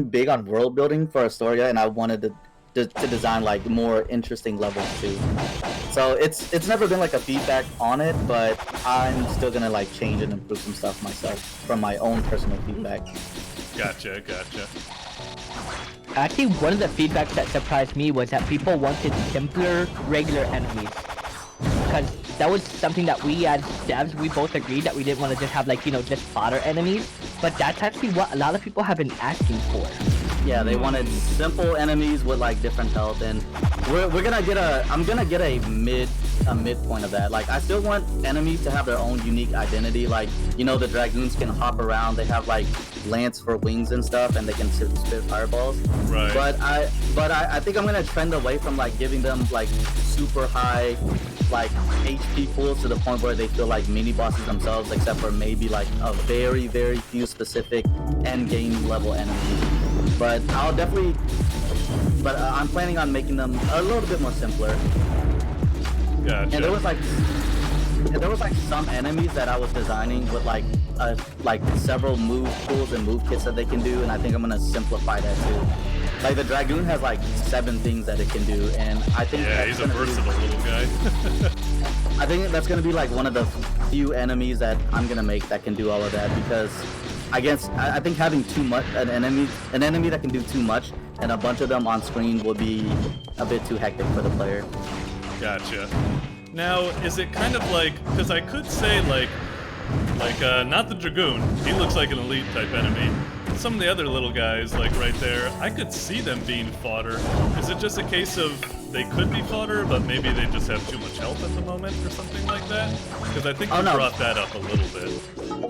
big on world building for Astoria, and I wanted to design like more interesting levels too. So it's never been like a feedback on it, but I'm still gonna like change and improve some stuff myself from my own personal feedback. Gotcha. Actually, one of the feedbacks that surprised me was that people wanted simpler, regular enemies. Because that was something that we as devs, we both agreed that we didn't want to just have like, just fodder enemies. But that's actually what a lot of people have been asking for. Yeah, they wanted simple enemies with like different health, and we're gonna get I'm gonna get a midpoint of that. Like I still want enemies to have their own unique identity. Like the dragoons can hop around, they have like lance for wings and stuff, and they can spit fireballs. Right. But I think I'm gonna trend away from like giving them like super high like HP pools to the point where they feel like mini bosses themselves, except for maybe like a very few specific end game level enemies. But I'm planning on making them a little bit more simpler. Gotcha. And there was like some enemies that I was designing with like several move pools and move kits that they can do, and I think I'm gonna simplify that too. Like the dragoon has like 7 things that it can do, and I think he's a versatile little guy. I think that's gonna be like one of the few enemies that I'm gonna make that can do all of that, because I think having too much an enemy that can do too much and a bunch of them on screen will be a bit too hectic for the player. Gotcha. Now, is it kind of like, because I could say like not the dragoon, he looks like an elite type enemy. Some of the other little guys, like right there, I could see them being fodder. Is it just a case of they could be fodder, but maybe they just have too much health at the moment or something like that? Because I think you brought that up a little bit.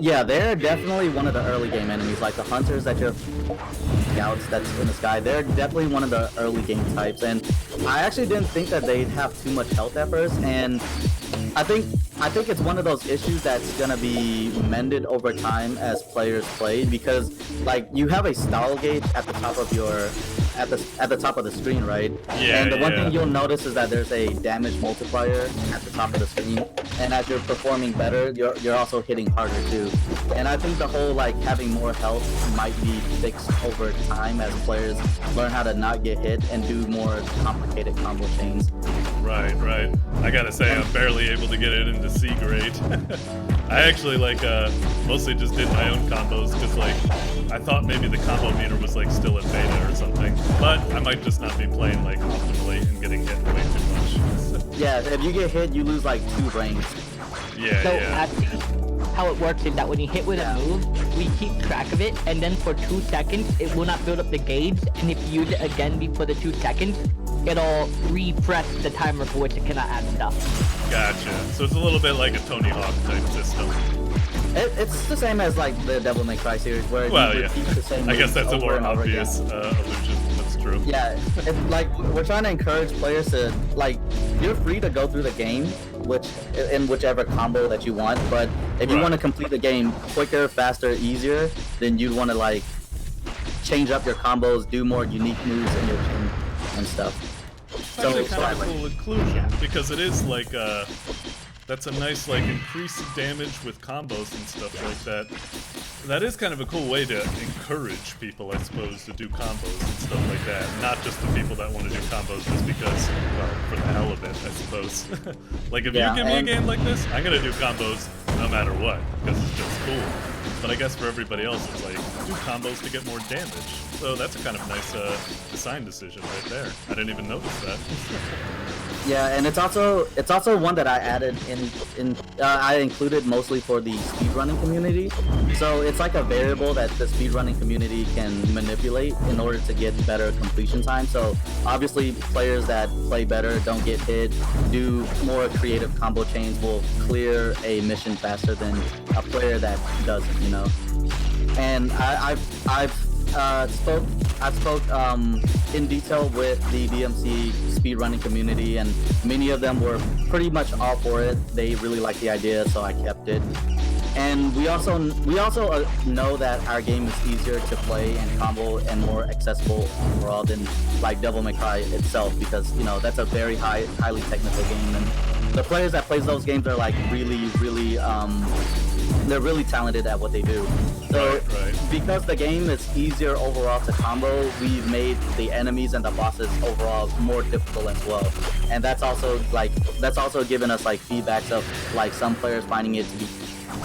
Yeah, they're definitely one of the early game enemies, like the hunters that you're scouts that's in the sky. They're definitely one of the early game types, and I actually didn't think that they'd have too much health at first, and I think it's one of those issues that's gonna be mended over time as players play, because like you have a style gauge at the top of your at the top of the screen, right? Yeah. And the one thing you'll notice is that there's a damage multiplier at the top of the screen, and as you're performing better, you're also hitting harder too. And I think the whole like having more health might be fixed over time as players learn how to not get hit and do more complicated combo chains. Right. I gotta say, I'm barely able to get it into C grade. I actually mostly just did my own combos because I thought maybe the combo meter was still in beta or something. But I might just not be playing optimally and getting hit way too much. Yeah, if you get hit, you lose 2 ranks. Yeah, So yeah. actually, how it works is that when you hit with a move, we keep track of it, and then for 2 seconds, it will not build up the gauge, and if you use it again before the 2 seconds, it'll refresh the timer for which it cannot add stuff. Gotcha. So it's a little bit like a Tony Hawk type system. It's the same as the Devil May Cry series, where you repeat the same I guess that's a over more and over again. obvious illusion. That's true. Yeah, it's we're trying to encourage players to you're free to go through the game, in whichever combo that you want. But if you want to complete the game quicker, faster, easier, then you'd want to change up your combos, do more unique moves in your team and stuff. That's actually kind of a cool inclusion because it is that's a nice increased damage with combos and stuff like that. That is kind of a cool way to encourage people, I suppose, to do combos and stuff like that. Not just the people that want to do combos just because, well, for the hell of it, I suppose. If you give me a game like this, I'm gonna do combos no matter what because it's just cool. But I guess for everybody else, it's do combos to get more damage. So that's a kind of nice design decision right there. I didn't even notice that. Yeah, and it's also one that I added I included mostly for the speedrunning community. So it's a variable that the speedrunning community can manipulate in order to get better completion time. So obviously players that play better, don't get hit, do more creative combo chains will clear a mission faster than a player that doesn't, And I've spoke in detail with the DMC speedrunning community, and many of them were pretty much all for it. They really liked the idea, so I kept it. And we also know that our game is easier to play and combo and more accessible overall than Devil May Cry itself, because that's a very highly technical game, and the players that plays those games are like really, they're really talented at what they do. So because the game is easier overall to combo, we've made the enemies and the bosses overall more difficult as well. And that's also given us like feedbacks of like some players finding it to be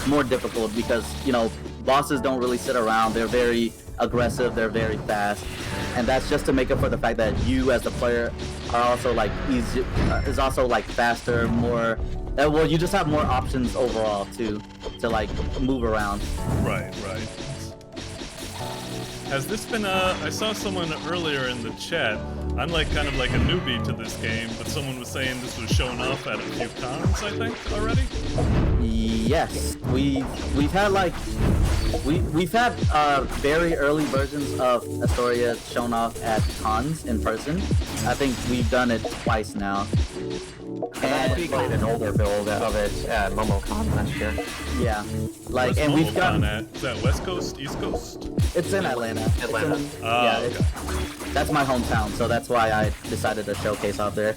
more difficult because, you know, bosses don't really sit around. They're very aggressive, they're very fast. And that's just to make up for the fact that you as the player are also like is also like faster, more well, you just have more options overall to like move around. Right. Has this been I saw someone earlier in the chat, I'm like kind of like a newbie to this game, but someone was saying this was shown off at a few cons, I think, already? Yes, we've had like we've had very early versions of Astoria shown off at cons in person. I think we've done it twice now. And we played an older build of it at MomoCon last year. Yeah, like, Where's and we've got. Is that West Coast, East Coast? It's in Atlanta. Atlanta. Okay. That's my hometown, so that's why I decided to showcase out there.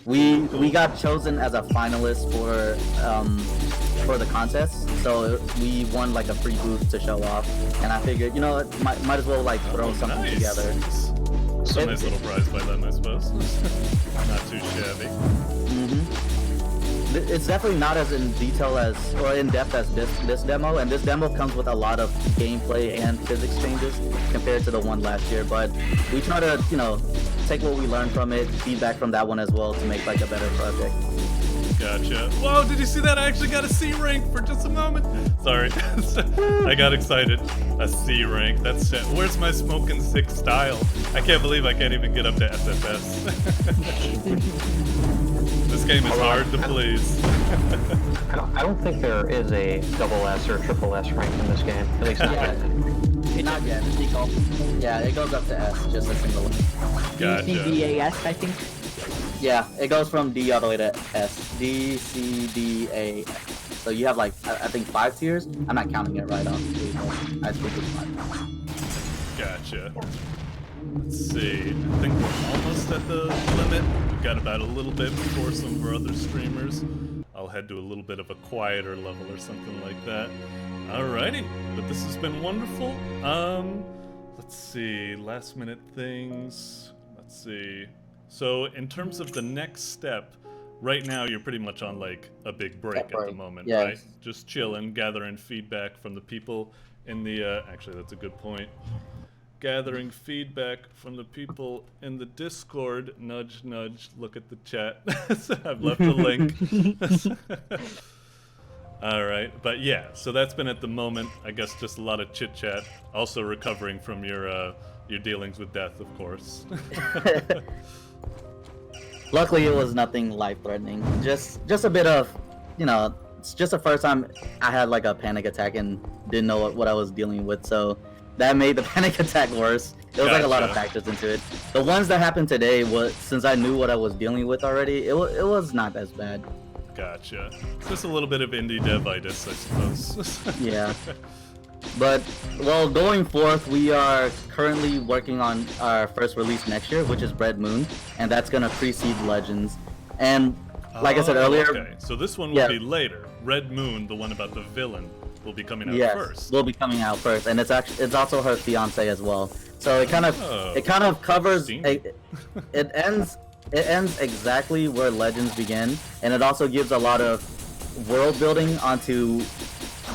We got chosen as a finalist for the contest, so we won like a free booth to show off, and I figured, you know, it might as well like throw something together. It's a nice little prize by them, I suppose. Not too shabby. It's definitely not as in detail as or in depth as this demo, and this demo comes with a lot of gameplay and physics changes compared to the one last year. But we try to, you know, take what we learned from it, feedback from that one as well to make like a better project. Gotcha. Whoa, did you see that? I actually got a C rank for just a moment. Sorry. I got excited. A C rank. That's it. Where's my smoking sick style? I can't believe I can't even get up to SFS. This game is hard to please. I don't think there is a double S or triple S rank in this game. At least not yet. Not yet. Yeah, it goes up to S, just a single one. Gotcha. DCDAS, I think. Yeah, it goes from D all the way to S. D, C, D, A, S. So you have like, I think 5 tiers? I'm not counting it right off. I think it's 5. Gotcha. Let's see. I think we're almost at the limit. We've got about a little bit before some of our other streamers. I'll head to a little bit of a quieter level or something like that. Alrighty. But this has been wonderful. Let's see. Last minute things. Let's see. So in terms of the next step, right now you're pretty much on like a big break at the moment, right? Just chilling, gathering feedback from the people in the, actually that's a good point. Gathering feedback from the people in the Discord. Nudge, nudge, look at the chat. I've left a link. Alright, but yeah, so that's been at the moment, I guess just a lot of chit-chat. Also recovering from your dealings with death, of course. Luckily, it was nothing life-threatening. Just a bit of, you know, it's just the first time I had like a panic attack and didn't know what I was dealing with, so that made the panic attack worse. There was like a lot of factors into it. The ones that happened today was, since I knew what I was dealing with already, it was not as bad. Gotcha. Just a little bit of indie devitis, I suppose. Yeah. But, well, going forth, we are currently working on our first release next year, which is Red Moon, and that's going to precede Legends. And, like I said earlier... Okay, so this one will be later. Red Moon, the one about the villain, will be coming out first. Will be coming out first, and it's also her fiance as well. So it kind of covers... It ends exactly where Legends begin, and it also gives a lot of world building onto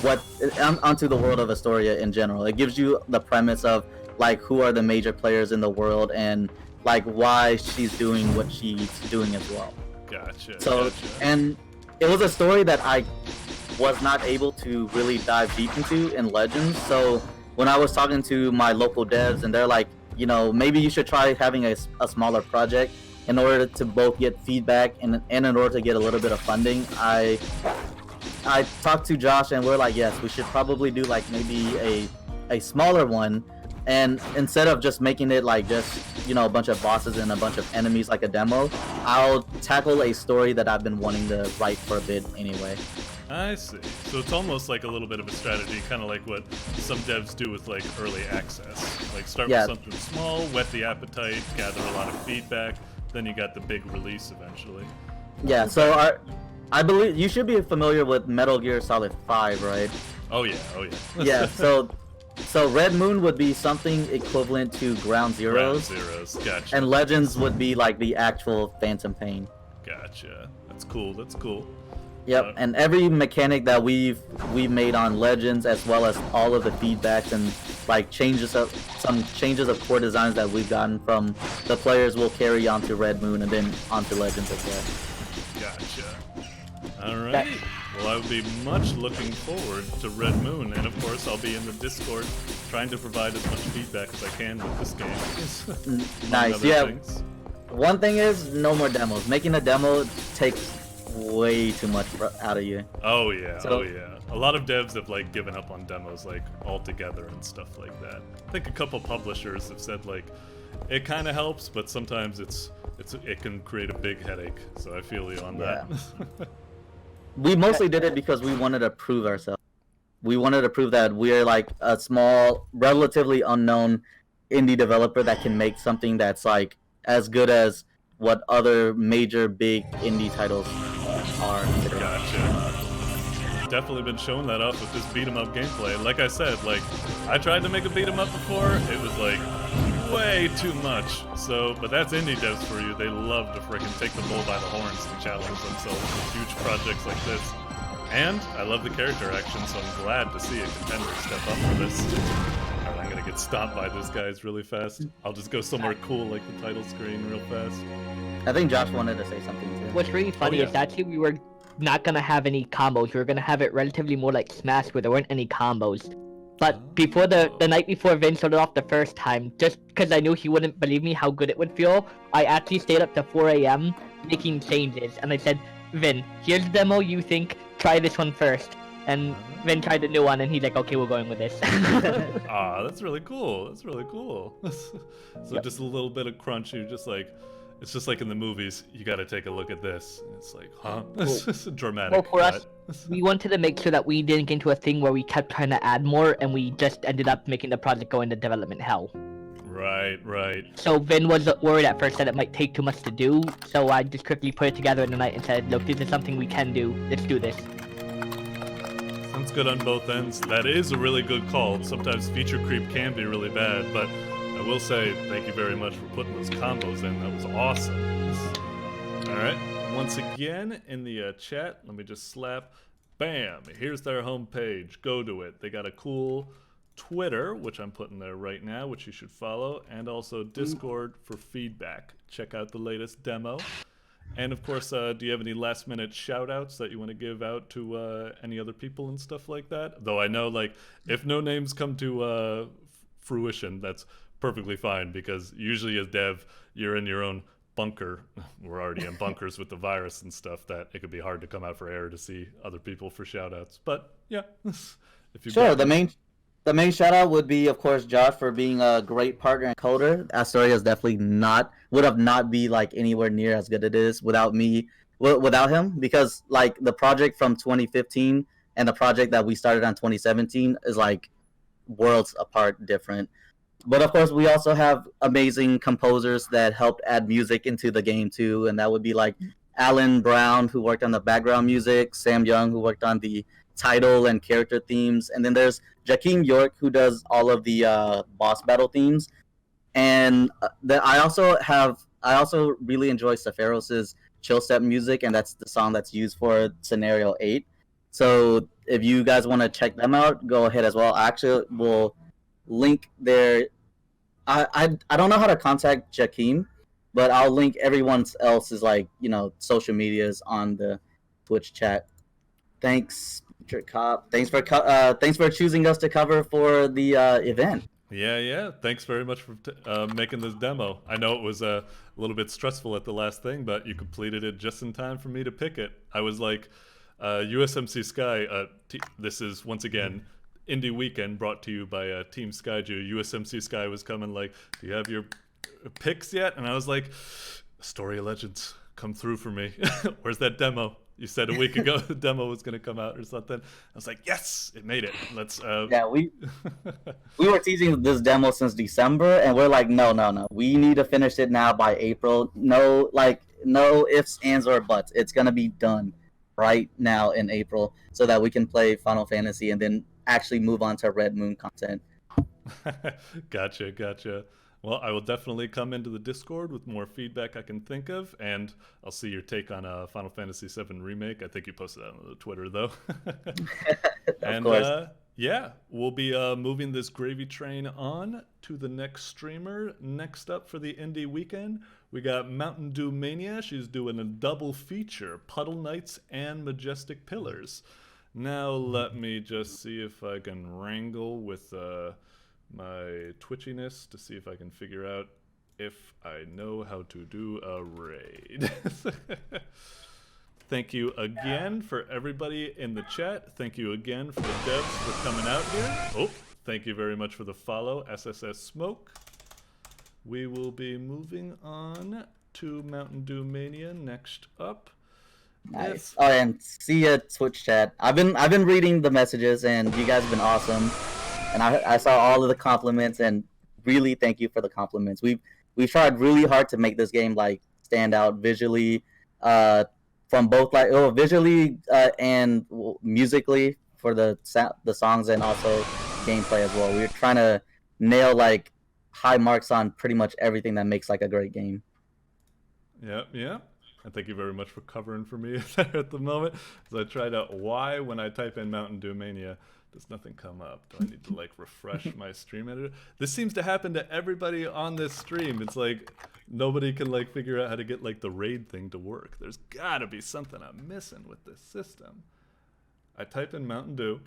the world of Astoria in general. It gives you the premise of like who are the major players in the world and like why she's doing what she's doing as well. Gotcha. So and it was a story that I was not able to really dive deep into in Legends. So when I was talking to my local devs and they're like, you know, maybe you should try having a smaller project in order to both get feedback and in order to get a little bit of funding, I talked to Josh and we're like, yes, we should probably do like maybe a smaller one, and instead of just making it like just, you know, a bunch of bosses and a bunch of enemies like a demo, I'll tackle a story that I've been wanting to write for a bit anyway. I see. So it's almost like a little bit of a strategy, kind of like what some devs do with like early access. Like start with something small, whet the appetite, gather a lot of feedback, then you got the big release eventually. Yeah, so I believe you should be familiar with Metal Gear Solid 5, right? Oh yeah. Yeah. So Red Moon would be something equivalent to Ground Zeroes. Ground Zeroes, gotcha. And Legends would be like the actual Phantom Pain. Gotcha. That's cool. Yep, and every mechanic that we've made on Legends, as well as all of the feedbacks and like some changes of core designs that we've gotten from the players, will carry on to Red Moon and then onto Legends as well. Gotcha. All right. Well, I would be much looking forward to Red Moon, and of course, I'll be in the Discord trying to provide as much feedback as I can with this game. Nice. Yeah. Things. One thing is, no more demos. Making a demo takes way too much out of you. Oh yeah. A lot of devs have like given up on demos like altogether and stuff like that. I think a couple publishers have said like it kind of helps, but sometimes it can create a big headache. So I feel you on that. We mostly did it because we wanted to prove ourselves. We wanted to prove that we're like a small, relatively unknown indie developer that can make something that's like as good as what other major big indie titles are. Gotcha. Definitely been showing that off with this beat 'em up gameplay. Like I said, like I tried to make a beat 'em up before, it was like way too much. So, but that's indie devs for you. They love to freaking take the bull by the horns and challenge themselves with huge projects like this. And I love the character action, so I'm glad to see a contender step up for this. Alright, I'm gonna get stomped by those guys really fast. I'll just go somewhere cool like the title screen real fast. I think Josh wanted to say something too. What's really funny is actually we were not gonna have any combos. We were gonna have it relatively more like Smash, where there weren't any combos. But before the night before Vin started off the first time, just because I knew he wouldn't believe me how good it would feel, I actually stayed up to 4 a.m. making changes, and I said, Vin, here's the demo you think, try this one first. And Vin tried the new one, and he's like, okay, we're going with this. That's really cool. So just a little bit of crunch, you're just like, it's just like in the movies, you gotta take a look at this. And it's like, huh? It's just dramatic. Well, for us, we wanted to make sure that we didn't get into a thing where we kept trying to add more, and we just ended up making the project go into development hell. Right. So Vin was worried at first that it might take too much to do, so I just quickly put it together in the night and said, look, this is something we can do. Let's do this. Sounds good on both ends. That is a really good call. Sometimes feature creep can be really bad, but I will say thank you very much for putting those combos in. That was awesome. Alright, once again in the chat, let me just slap. Bam! Here's their homepage. Go to it. They got a cool Twitter, which I'm putting there right now, which you should follow, and also Discord for feedback. Check out the latest demo. And of course, do you have any last-minute shout-outs that you want to give out to any other people and stuff like that? Though I know, like, if no names come to fruition, that's perfectly fine, because usually as dev, you're in your own bunker. We're already in bunkers with the virus and stuff, that it could be hard to come out for air to see other people for shout-outs. But, yeah. If you sure, the main shout out would be, of course, Josh, for being a great partner and coder. Astoria is definitely would have not be like anywhere near as good as it is without him, because like the project from 2015 and the project that we started on 2017 is like worlds apart different. But of course, we also have amazing composers that helped add music into the game too, and that would be like Alan Brown, who worked on the background music, Sam Young, who worked on the title and character themes, and then there's Jakeem York, who does all of the boss battle themes. And I also really enjoy Sephiroth's chill step music, and that's the song that's used for Scenario 8. So if you guys want to check them out, go ahead as well. I actually will link their. I don't know how to contact Jakeem, but I'll link everyone else's social medias on the Twitch chat. Thanks, Cop. Thanks for choosing us to cover for the event. Yeah. Thanks very much for making this demo. I know it was a little bit stressful at the last thing, but you completed it just in time for me to pick it. I was like, USMC Sky, this is, once again, Indie Weekend brought to you by Team Skyju. USMC Sky was coming like, do you have your picks yet? And I was like, Astoria Legends, come through for me. Where's that demo? You said a week ago the demo was going to come out or something. I was like, yes, it made it. Let's. Yeah, we were teasing this demo since December, and we're like, no. We need to finish it now by April. No ifs, ands, or buts. It's going to be done. right now in April, so that we can play Final Fantasy and then actually move on to Red Moon content. Gotcha. Well, I will definitely come into the Discord with more feedback I can think of, and I'll see your take on Final Fantasy VII Remake. I think you posted that on the Twitter, though. Of course. Yeah, we'll be moving this gravy train on to the next streamer. Next up for the indie weekend, we got Mountain Dew Mania. She's doing a double feature, Puddle Nights and Majestic Pillars. Now let me just see if I can wrangle with my twitchiness to see if I can figure out if I know how to do a raid. Thank you again for everybody in the chat. Thank you again for the devs for coming out here. Oh, thank you very much for the follow, SSS Smoke. We will be moving on to Mountain Dew Mania next up. Nice. Oh, and see ya, Twitch chat. I've been reading the messages, and you guys have been awesome. And I saw all of the compliments, and really thank you for the compliments. We've tried really hard to make this game like stand out visually, from both like visually and musically for the songs, and also gameplay as well. We're trying to nail like high marks on pretty much everything that makes like a great game. Yeah. And thank you very much for covering for me there at the moment. As I tried out why when I type in Mountain Dew Mania, does nothing come up? Do I need to like refresh my stream editor? This seems to happen to everybody on this stream. It's like nobody can like figure out how to get like the raid thing to work. There's gotta be something I'm missing with this system. I type in Mountain Dew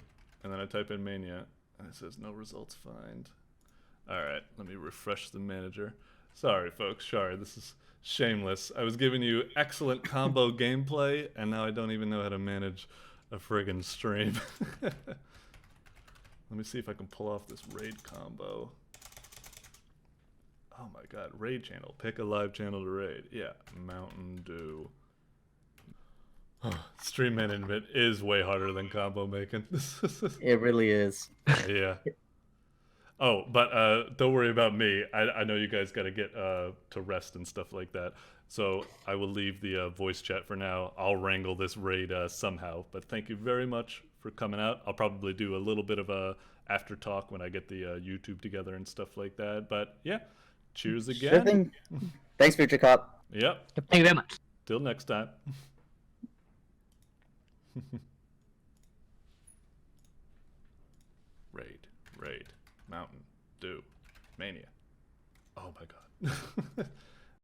and then I type in Mania and it says no results find. All right, let me refresh the manager. Sorry folks, sorry, this is shameless. I was giving you excellent combo gameplay and now I don't even know how to manage a friggin' stream. Let me see if I can pull off this raid combo. Oh my god, raid channel. Pick a live channel to raid. Yeah, Mountain Dew. Stream management is way harder than combo making. It really is. Yeah. Oh, but don't worry about me. I know you guys got to get to rest and stuff like that. So I will leave the voice chat for now. I'll wrangle this raid somehow. But thank you very much for coming out. I'll probably do a little bit of a after talk when I get the YouTube together and stuff like that. But yeah, cheers again. Sure thing. Thanks, Future Cop. Yep. Thank you very much. Till next time. Raid, Mountain Dew, Mania. Oh my god.